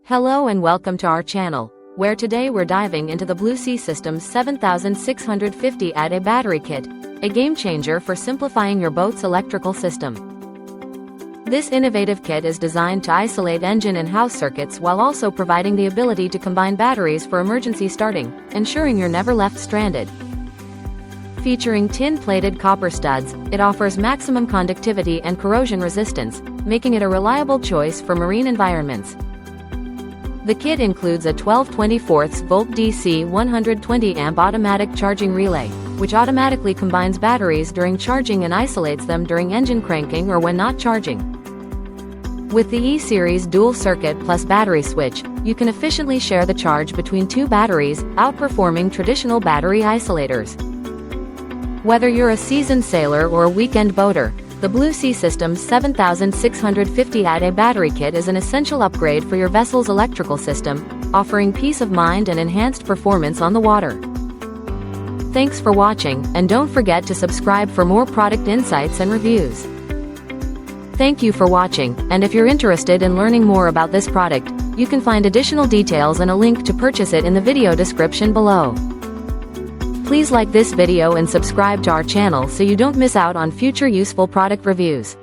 Hello and welcome to our channel, where today we're diving into the Blue Sea System's 7650 AD battery kit, a game changer for simplifying your boat's electrical system. This innovative kit is designed to isolate engine and house circuits while also providing the ability to combine batteries for emergency starting, ensuring you're never left stranded. Featuring tin-plated copper studs, it offers maximum conductivity and corrosion resistance, making it a reliable choice for marine environments. The kit includes a 12/24-volt DC 120-amp automatic charging relay, which automatically combines batteries during charging and isolates them during engine cranking or when not charging. With the E-Series dual circuit plus battery switch, you can efficiently share the charge between two batteries, outperforming traditional battery isolators. Whether you're a seasoned sailor or a weekend boater, the Blue Sea System's 7650 AD battery kit is an essential upgrade for your vessel's electrical system, offering peace of mind and enhanced performance on the water. Thanks for watching, and don't forget to subscribe for more product insights and reviews. Thank you for watching, and if you're interested in learning more about this product, you can find additional details and a link to purchase it in the video description below. Please like this video and subscribe to our channel so you don't miss out on future useful product reviews.